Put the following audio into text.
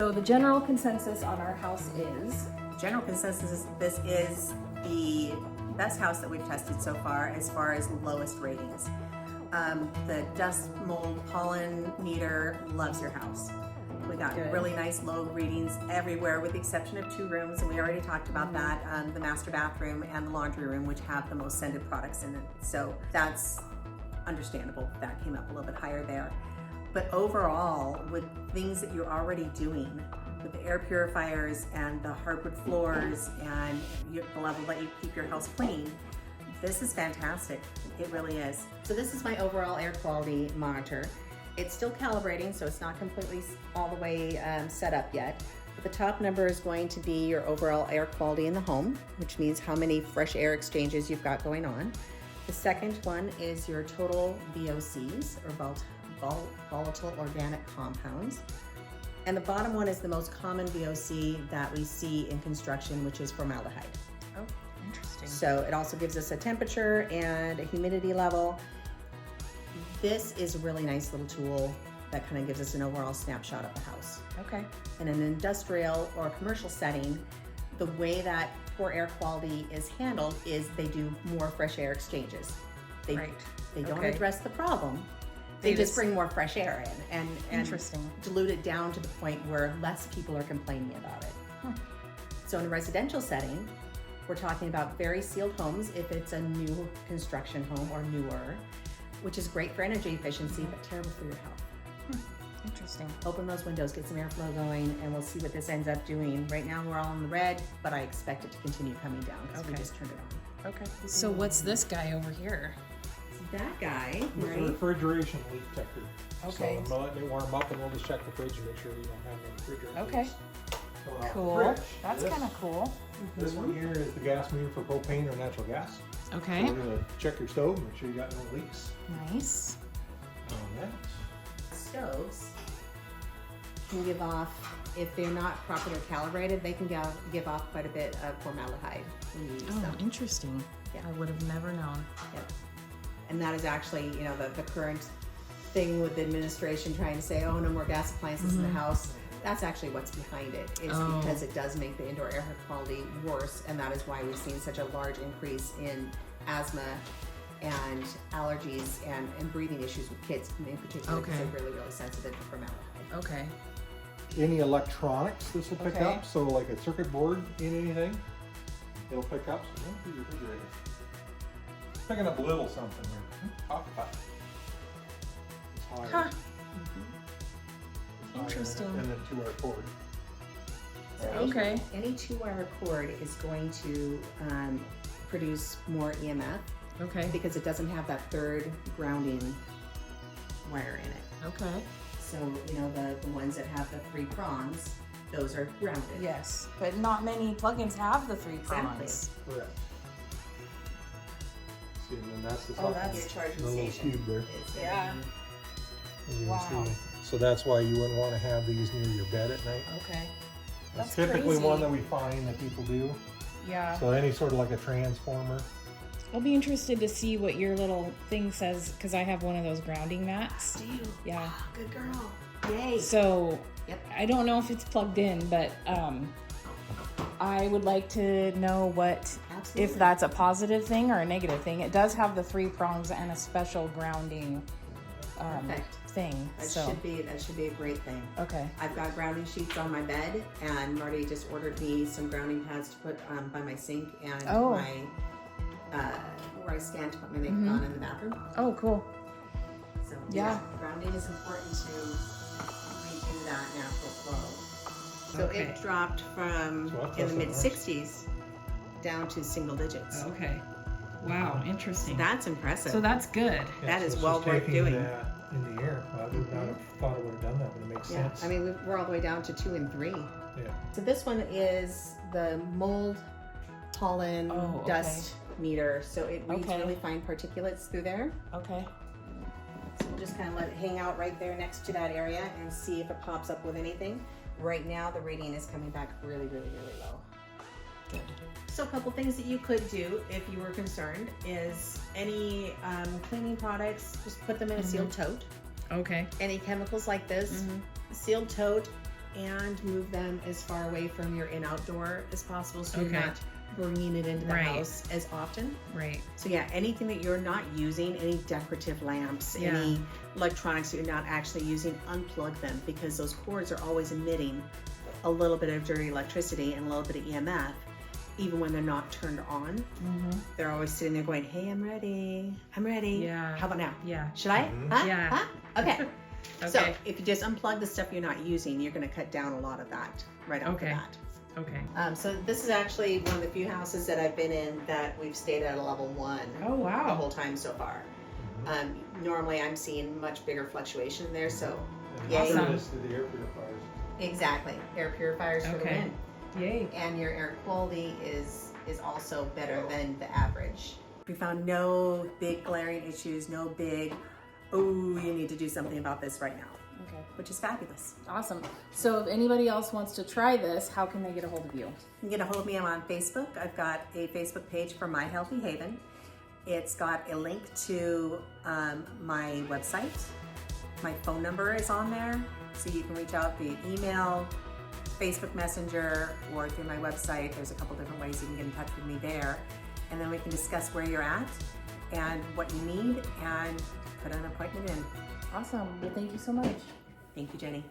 So the general consensus on our house is, General consensus is this is the best house that we've tested so far as lowest ratings. The dust, mold, pollen meter loves your house. We got Good. really nice low readings everywhere with the exception of 2 rooms, and we already talked about that, the master bathroom and the laundry room, which have the most scented products in it. So that's understandable. That came up a little bit higher there. But overall, with things that you're already doing, with the air purifiers and the hardwood floors and the level that you keep your house clean, this is fantastic. It really is. So this is my overall air quality monitor. It's still calibrating, so it's not completely all the way set up yet. But the top number is going to be your overall air quality in the home, which means how many fresh air exchanges you've got going on. The second one is your total VOCs, or volatile organic compounds. And the bottom one is the most common VOC that we see in construction, which is formaldehyde. oh, interesting. So it also gives us a temperature and a humidity level. This is a really nice little tool that kind of gives us an overall snapshot of the house. Okay. In an industrial or commercial setting, the way that poor air quality is handled is they do more fresh air exchanges. They don't Okay. address the problem. They just bring more fresh air in and Interesting. dilute it down to the point where less people are complaining about it. Huh. So in a residential setting, we're talking about very sealed homes if it's a new construction home or newer, which is great for energy efficiency, but terrible for your health. Interesting. Open those windows, get some airflow going, and we'll see what this ends up doing. Right now we're all in the red, but I expect it to continue coming down because we Okay. just turned it on. Okay. So what's this guy over here? That guy, It's a right? refrigeration leak detector. Okay. So I'm letting it warm up and we'll just check the fridge and make sure you don't have any refrigerant Okay. leaks. So, the Cool. fridge, That's this- kind of cool. This one here is the gas meter for propane or natural gas. Okay. So we're gonna check your stove, make sure you got no leaks Nice. on that. Stoves can give off, if they're not properly calibrated, they can give off quite a bit of formaldehyde when you use Oh, them. interesting. Yeah. I would have never known. Yep. And that is actually, you know, the current thing with the administration trying to say, oh, no more gas appliances in the house. That's actually what's behind it, is Oh. because it does make the indoor air quality worse, and that is why we've seen such a large increase in asthma and allergies and breathing issues with kids in particular, because Okay. they're really, really sensitive to formaldehyde. Okay. Any electronics this will pick Okay. up, so like a circuit board in anything, it'll pick up. So don't do your refrigerator. It's picking up a little something here. Coffee pot. It's higher. Huh. It's higher Interesting. And then 2-wire cord. So Okay. Any 2-wire cord is going to produce more EMF Okay. because it doesn't have that third grounding wire in it. Okay. So, you know, the ones that have the 3 prongs, those are grounded. Yes, but not many plugins have the 3 Exactly. prongs. Correct. See, and then that's the Oh, top, that's- Your charging the little station. cube there. is the- Yeah. And you can Wow. see. So that's why you wouldn't want to have these near your bed at night. Okay. That's That's typically one crazy. that we find that people do. Yeah. So any sort of like a transformer. I'll be interested to see what your little thing says because I have one of those grounding mats. Do you? Yeah. Ah, good girl. Yay. So Yep. I don't know if it's plugged in, but I would like to know what Absolutely. if that's a positive thing or a negative thing. It does have the 3 prongs and a special grounding Perfect. thing. That So should be a great thing. okay. I've got grounding sheets on my bed, and Marty just ordered me some grounding pads to put by my sink and Oh. my where I stand to put my makeup on in the bathroom. Oh, cool. So Yeah. grounding is important to redo that natural flow. So Okay. it dropped from So that's in the also mid nice. 60s down to single digits. Okay. Wow. Interesting. That's impressive. So that's good. That so is it's well just worth taking doing. that in the air. I would not have thought it would have done that, but it makes Yeah, sense. I mean we're all the way down to 2 and 3. Yeah. So this one is the mold, pollen, Oh, okay. dust meter. So it reads Okay. really fine particulates through there. Okay. So we'll just kind of let it hang out right there next to that area and see if it pops up with anything. Right now the reading is coming back really, really, really low. Good. So a couple things that you could do if you were concerned is any cleaning products, just put them in a sealed tote. Okay. Any chemicals like this, sealed tote and move them as far away from your in-outdoor as possible, so you're Okay. not bringing it into the Right. house as often. Right. So yeah, anything that you're not using, any decorative lamps, Yeah. any electronics that you're not actually using, unplug them, because those cords are always emitting a little bit of dirty electricity and a little bit of EMF, even when they're not turned on. Mm-hmm. They're always sitting there going, hey, I'm ready. I'm ready. Yeah. How about now? Yeah. Should I? Mhm. Huh? Yeah. Huh? Okay. So Okay. if you just unplug the stuff you're not using, you're going to cut down a lot of that right off the Okay. bat. Okay. So this is actually one of the few houses that I've been in that we've stayed at a level 1 Oh, the wow. whole time so far. Normally I'm seeing much bigger fluctuation there, so And Yay. how is to the air purifiers? exactly, air purifiers for the Okay. win. Yay. And your air quality is also better than the average. We found no big glaring issues, no big, oh, you need to do something about this right now, Okay. which is fabulous. Awesome. So if anybody else wants to try this, how can they get a hold of you? You can get a hold of me. I'm on Facebook. I've got a Facebook page for My Healthy Haven. It's got a link to my website. My phone number is on there, so you can reach out via email, Facebook Messenger, or through my website. There's a couple different ways you can get in touch with me there. And then we can discuss where you're at and what you need and put an appointment in. Awesome. Well, thank you so much. Thank you, Jenny.